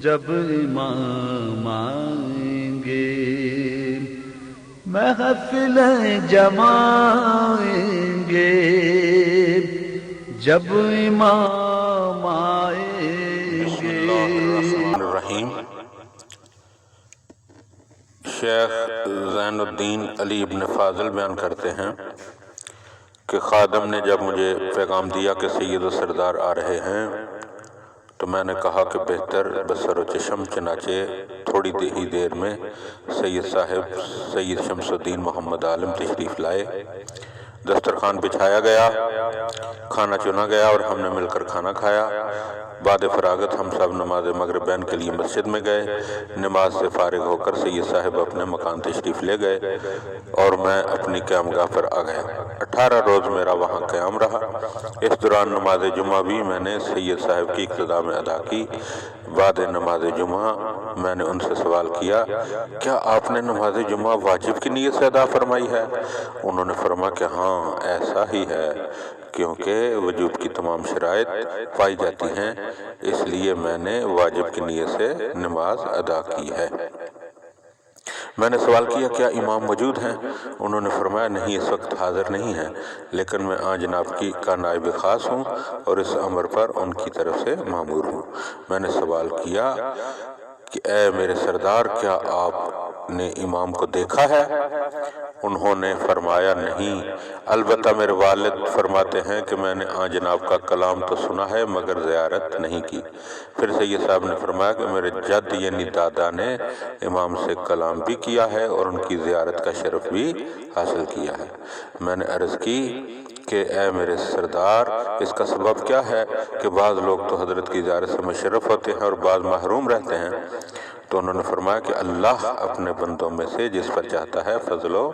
جب امام آئیں گے، محفلیں جمائیں گے جب امام آئیں بسم گے۔ اللہ الرحمن الرحیم۔ شیخ زین الدین علی ابن فاضل بیان کرتے ہیں کہ خادم نے جب مجھے پیغام دیا کہ سید و سردار آ رہے ہیں تو میں نے کہا کہ بہتر بسر و چشم، چنانچہ تھوڑی ہی دیر میں سید صاحب سید شمس الدین محمد عالم تشریف لائے۔ دسترخوان بچھایا گیا، کھانا چنا گیا اور ہم نے مل کر کھانا کھایا۔ بعد فراغت ہم سب نماز مغربین کے لیے مسجد میں گئے۔ نماز سے فارغ ہو کر سید صاحب اپنے مکان تشریف لے گئے اور میں اپنی قیام گاہ پر آ گیا۔ 18 روز میرا وہاں قیام رہا۔ اس دوران نماز جمعہ بھی میں نے سید صاحب کی اقتداء میں ادا کی۔ بعد نماز جمعہ میں نے ان سے سوال کیا، کیا آپ نے نماز جمعہ واجب کی نیت سے ادا فرمائی ہے؟ انہوں نے فرمایا کہ ہاں ایسا ہی ہے، کیونکہ وجوب کی تمام شرائط پائی جاتی ہیں، اس لیے میں نے واجب کی نیت سے نماز ادا کی ہے۔ میں نے سوال کیا، کیا امام موجود ہیں؟ انہوں نے فرمایا نہیں، اس وقت حاضر نہیں ہیں، لیکن میں آن جناب کا نائب خاص ہوں اور اس امر پر ان کی طرف سے مامور ہوں۔ میں نے سوال کیا کہ اے میرے سردار، کیا آپ نے امام کو دیکھا ہے؟ انہوں نے فرمایا نہیں، البتہ میرے والد فرماتے ہیں کہ میں نے آن جناب کا کلام تو سنا ہے مگر زیارت نہیں کی۔ پھر سید صاحب نے فرمایا کہ میرے جد یعنی دادا نے امام سے کلام بھی کیا ہے اور ان کی زیارت کا شرف بھی حاصل کیا ہے۔ میں نے عرض کی کہ اے میرے سردار، اس کا سبب کیا ہے کہ بعض لوگ تو حضرت کی زیارت سے مشرف ہوتے ہیں اور بعض محروم رہتے ہیں؟ تو انہوں نے فرمایا کہ اللہ اپنے بندوں میں سے جس پر چاہتا ہے فضل و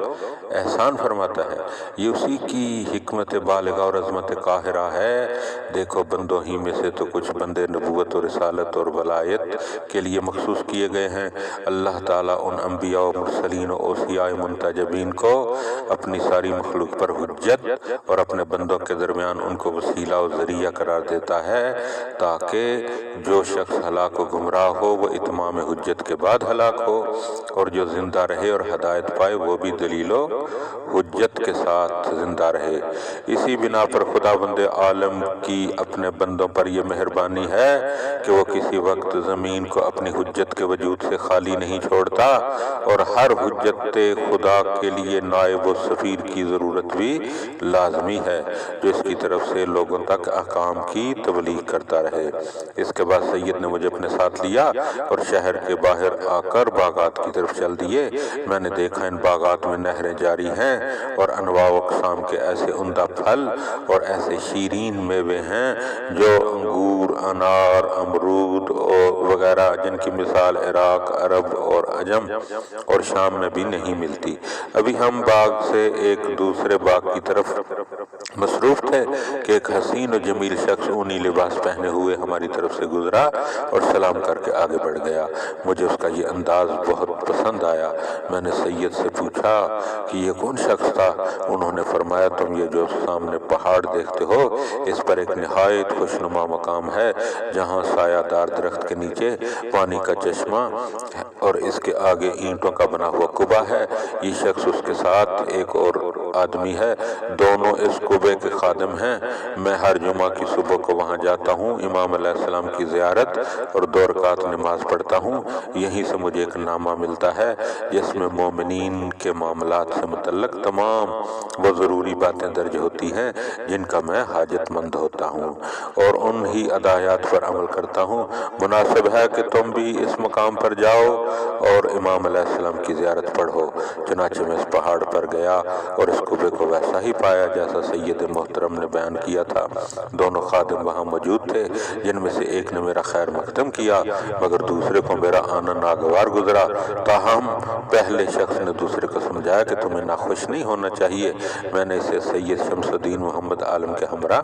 احسان فرماتا ہے، یہ اسی کی حکمت بالغہ اور عظمت قاہرہ ہے۔ دیکھو بندوں ہی میں سے تو کچھ بندے نبوت و رسالت اور ولایت کے لیے مخصوص کیے گئے ہیں۔ اللہ تعالیٰ ان انبیاء و مرسلین و اوصیاء منتجبین کو اپنی ساری مخلوق پر حجت اور اپنے بندوں کے درمیان ان کو وسیلہ و ذریعہ قرار دیتا ہے، تاکہ جو شخص ہلاک و گمراہ ہو وہ اتمام حجت کے بعد ہلاک ہو، اور جو زندہ رہے اور ہدایت پائے وہ بھی دلیل و حجت کے ساتھ زندہ رہے۔ اسی بنا پر خدا بند عالم کی اپنے بندوں پر یہ مہربانی ہے کہ وہ کسی وقت زمین کو اپنی حجت کے وجود سے خالی نہیں چھوڑتا، اور ہر حجت خدا کے لیے نائب و سفیر کی ضرورت بھی لازمی ہے جو اس کی طرف سے لوگوں تک احکام کی تبلیغ کرتا رہے۔ اس کے بعد سید نے مجھے اپنے ساتھ لیا اور شہر کے باہر آ کر باغات کی طرف چل دیے۔ میں نے دیکھا ان باغات میں نہریں جاری ہیں اور انواع و اقسام کے ایسے عمدہ پھل اور ایسے شیرین میوے ہیں جو انگور، انار، امرود وغیرہ جن کی مثال عراق، عرب اور عجم اور شام میں بھی نہیں ملتی۔ ابھی ہم باغ سے ایک دوسرے باغ کی طرف مصروف تھے کہ ایک حسین و جمیل شخص اونی لباس پہنے ہوئے ہماری طرف سے گزرا اور سلام کر کے آگے بڑھ گیا۔ مجھے اس کا یہ انداز بہت پسند آیا۔ میں نے سید سے پوچھا کہ یہ کون شخص تھا؟ انہوں نے فرمایا تم یہ جو سامنے پہاڑ دیکھتے ہو اس پر ایک نہایت خوشنما مقام ہے جہاں سایہ دار درخت کے نیچے پانی کا چشمہ اور اس کے آگے اینٹوں کا بنا ہوا کبا ہے۔ یہ شخص اس کے ساتھ ایک اور آدمی ہے، دونوں اس کبے کے خادم ہیں۔ میں ہر جمعہ کی صبح کو وہاں جاتا ہوں، امام علیہ السلام کی زیارت اور 2 رکعت نماز پڑھتا ہوں۔ یہیں سے مجھے ایک نامہ ملتا ہے جس میں مومنین کے معاملات سے متعلق تمام وہ ضروری باتیں درج ہوتی ہیں جن کا میں حاجت مند ہوتا ہوں، اور انہی ہدایات پر عمل کرتا ہوں۔ مناسب ہے کہ تم بھی اس مقام پر جاؤ اور امام علیہ السلام کی زیارت پڑھو۔ چنانچہ میں اس پہاڑ پر گیا اور اس کبے کو ویسا ہی پایا جیسا سید محترم نے بیان کیا تھا۔ دونوں خادم وہاں موجود تھے، جن میں سے ایک نے میرا خیر مقدم کیا مگر دوسرے کو میرا آنا ناگوار گزرا۔ تاہم پہلے شخص نے دوسرے کو سمجھایا کہ تمہیں ناخوش نہیں ہونا چاہیے، میں نے اسے سید شمس الدین محمد عالم کے ہمراہ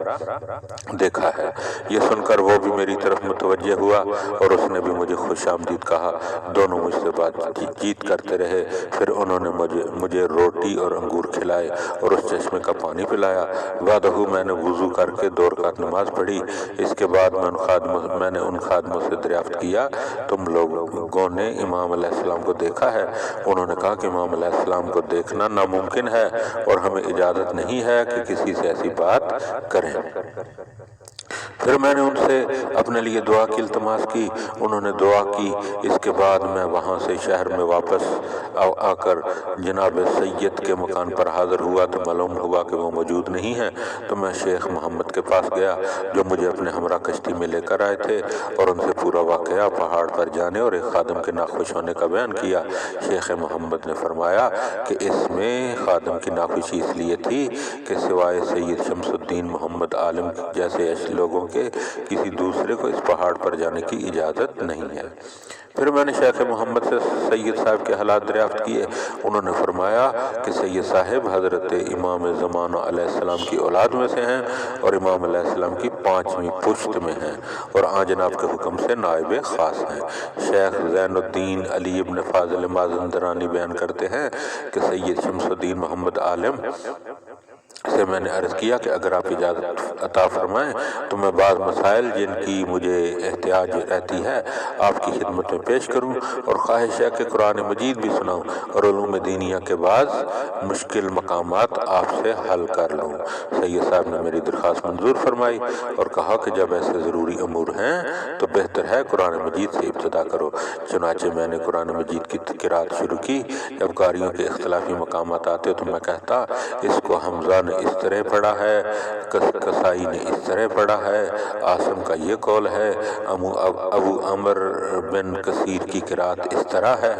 دیکھا ہے۔ یہ سن کر وہ بھی میری طرف متوجہ ہوا اور اس نے بھی مجھے خوش آمدید کہا۔ دونوں مجھ سے بات چیت کرتے رہے۔ پھر انہوں نے مجھے روٹی اور انگور کھلائے۔ لائے اور اس چشمے کا پانی پلایا۔ بعدہ میں نے وضو کر کے 2 رکعت نماز پڑھی۔ اس کے بعد میں نے ان خادموں سے دریافت کیا تم لوگوں نے امام علیہ السلام کو دیکھا ہے؟ انہوں نے کہا کہ امام علیہ السلام کو دیکھنا ناممکن ہے اور ہمیں اجازت نہیں ہے کہ کسی سے ایسی بات کریں۔ پھر میں نے ان سے اپنے لیے دعا کی التماس کی، انہوں نے دعا کی۔ اس کے بعد میں وہاں سے شہر میں واپس آ کر جناب سید کے مکان پر حاضر ہوا تو معلوم ہوا کہ وہ موجود نہیں ہیں، تو میں شیخ محمد کے پاس گیا جو مجھے اپنے ہمراہ کشتی میں لے کر آئے تھے اور ان سے پورا واقعہ پہاڑ پر جانے اور ایک خادم کے ناخوش ہونے کا بیان کیا۔ شیخ محمد نے فرمایا کہ اس میں خادم کی ناخوشی اس لیے تھی کہ سوائے سید شمس الدین محمد عالم جیسے لوگوں کے کسی دوسرے کو اس پہاڑ پر جانے کی اجازت نہیں ہے۔ پھر میں نے شیخ محمد سے سید صاحب کے حالات دریافت کیے۔ انہوں نے فرمایا کہ سید صاحب حضرت امام زمانہ علیہ السلام کی اولاد میں سے ہیں اور امام علیہ السلام کی 5ویں پشت میں ہیں اور آن جناب کے حکم سے نائب خاص ہیں۔ شیخ زین الدین علی ابن فاضل مازندرانی بیان کرتے ہیں کہ سید شمس الدین محمد عالم سے میں نے عرض کیا کہ اگر آپ اجازت عطا فرمائیں تو میں بعض مسائل جن کی مجھے احتیاج رہتی ہے آپ کی خدمت میں پیش کروں اور خواہش ہے کہ قرآن مجید بھی سناؤں اور علوم دینیہ کے بعض مشکل مقامات آپ سے حل کر لوں۔ سید صاحب نے میری درخواست منظور فرمائی اور کہا کہ جب ایسے ضروری امور ہیں تو بہتر ہے قرآن مجید سے ابتدا کرو۔ چنانچہ میں نے قرآن مجید کی قرات شروع کی۔ جب قاریوں کے اختلافی مقامات آتے تو میں کہتا اس کو حمزہ نے اس طرح پڑھا ہے، کسائی نے اس طرح پڑھا ہے، عاصم کا یہ قول ہے، ابو عمر بن کثیر کی قرات اس طرح ہے۔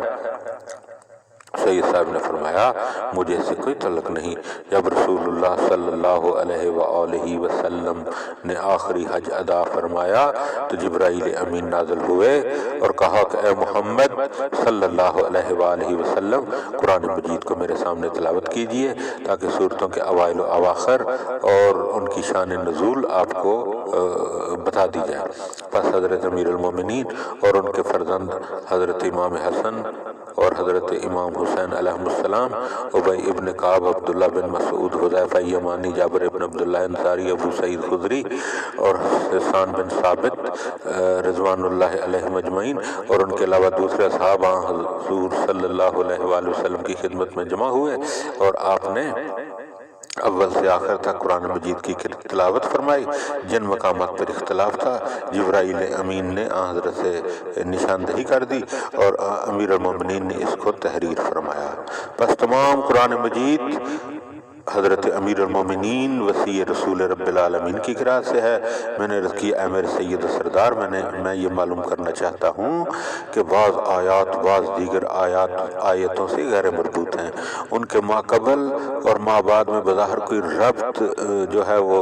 سید صاحب نے فرمایا مجھے اس سے کوئی تعلق نہیں۔ جب رسول اللہ صلی اللہ علیہ وآلہ وسلم نے آخری حج ادا فرمایا تو جبرائیل امین نازل ہوئے اور کہا کہ اے محمد صلی اللہ علیہ وآلہ وسلم قرآن مجید کو میرے سامنے تلاوت کیجئے تاکہ صورتوں کے اوائل و اواخر اور ان کی شان نزول آپ کو بتا دی جائے۔ پس حضرت امیر المومنین اور ان کے فرزند حضرت امام حسن اور حضرت امام حسین علیہ السلام، ابی ابن کعب، عبداللہ بن مسعود، حذیفہ یمانی، جابر ابن عبداللہ انصاری، ابو سعید خدری اور حسان بن ثابت رضوان اللہ علیہم اجمعین اور ان کے علاوہ دوسرے صحابہ حضور صلی اللہ علیہ وآلہ وسلم کی خدمت میں جمع ہوئے اور آپ نے اول سے آخر تک قرآن مجید کی تلاوت فرمائی۔ جن مقامات پر اختلاف تھا جبرائیل امین نے حضرت سے نشاندہی کر دی اور امیر المومنین نے اس کو تحریر فرمایا۔ پس تمام قرآن مجید حضرت امیر المومنین وسیع رسول رب العالمین کی قرات سے ہے۔ میں نے عرض کیا اے میرے سید و سردار، میں یہ معلوم کرنا چاہتا ہوں کہ بعض آیات بعض دیگر آیتوں سے غیر مربوط ہیں، ان کے ما قبل اور ما بعد میں بظاہر کوئی ربط جو ہے وہ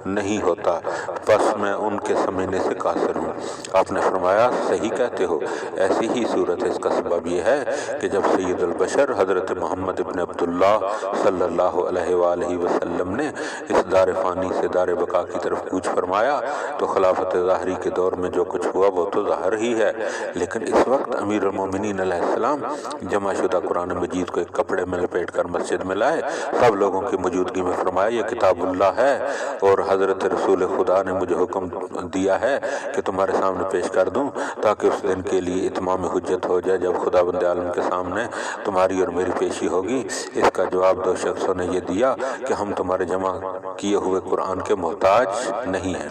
نہیں ہوتا، بس میں ان کے سمجھنے سے قاصر ہوں۔ آپ نے فرمایا صحیح کہتے ہو، ایسی ہی صورت ہے۔ اس کا سبب یہ ہے کہ جب سید البشر حضرت محمد ابن عبداللہ صلی اللہ علیہ وآلہ وسلم نے اس دار فانی سے دار بقا کی طرف کوچ فرمایا تو خلافت ظاہری کے دور میں جو کچھ ہوا وہ تو ظاہر ہی ہے، لیکن اس وقت امیر المومنین علیہ السلام جمع شدہ قرآن مجید کو ایک کپڑے میں لپیٹ کر مسجد میں لائے، سب لوگوں کی موجودگی میں فرمایا یہ کتاب اللہ ہے اور حضرت رسول خدا نے مجھے حکم دیا ہے کہ تمہارے سامنے پیش کر دوں تاکہ اس دن کے لیے اتمام حجت ہو جائے جب خدا بند عالم کے سامنے تمہاری اور میری پیشی ہوگی۔ اس کا جواب دو شخصوں نے یہ دیا کہ ہم تمہارے جمع کیے ہوئے قرآن کے محتاج نہیں ہیں۔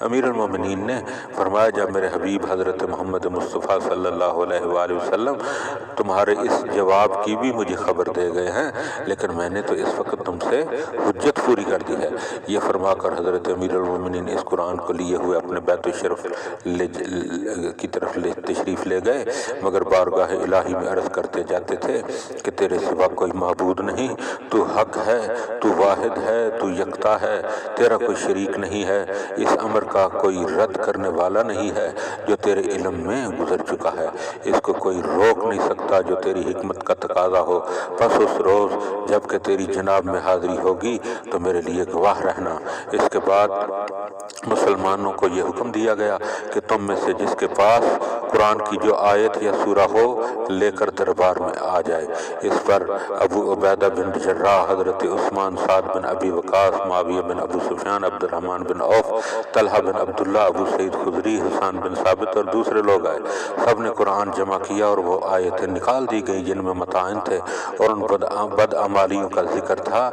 امیر المومنین نے فرمایا جب میرے حبیب حضرت محمد مصطفیٰ صلی اللہ علیہ وآلہ وسلم تمہارے اس جواب کی بھی مجھے خبر دے گئے ہیں، لیکن میں نے تو اس وقت تم سے حجت پوری کر دی ہے۔ یہ فرما کر حضرت امیر المومنین اس قرآن کو لیے ہوئے اپنے بیت الشرف کی طرف تشریف لے گئے، مگر بارگاہ الہی میں عرض کرتے جاتے تھے کہ تیرے سوا کوئی معبود نہیں، تو حق ہے، تو واحد ہے، تو یکتا ہے، تیرا کوئی شریک نہیں ہے، اس امر کا کوئی رد کرنے والا نہیں ہے جو تیرے علم میں گزر چکا ہے، اس کو کوئی روک نہیں سکتا جو تیری حکمت کا تقاضا ہو۔ پس اس روز جب کہ تیری جناب میں حاضری ہوگی تو میرے لیے گواہ رہنا اس کے بعد مسلمانوں کو یہ حکم دیا گیا کہ تم میں سے جس کے پاس قرآن کی جو آیت یا سورہ ہو لے کر دربار میں آ جائے۔ اس پر ابو عبیدہ بن جراح، حضرت عثمان، سعد بن ابی وقاص، معاویہ بن ابو سفیان، عبد الرحمن بن عوف، طلحہ بن عبداللہ، ابو سعید خدری، حسان بن ثابت اور دوسرے لوگ آئے۔ سب نے قرآن جمع کیا اور وہ آیتیں نکال دی گئی جن میں مطاعن تھے اور ان بدعمالیوں کا ذکر تھا۔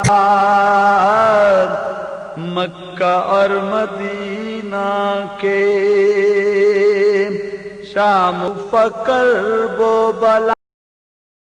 مکہ اور مدینہ کے شام فقر و بلا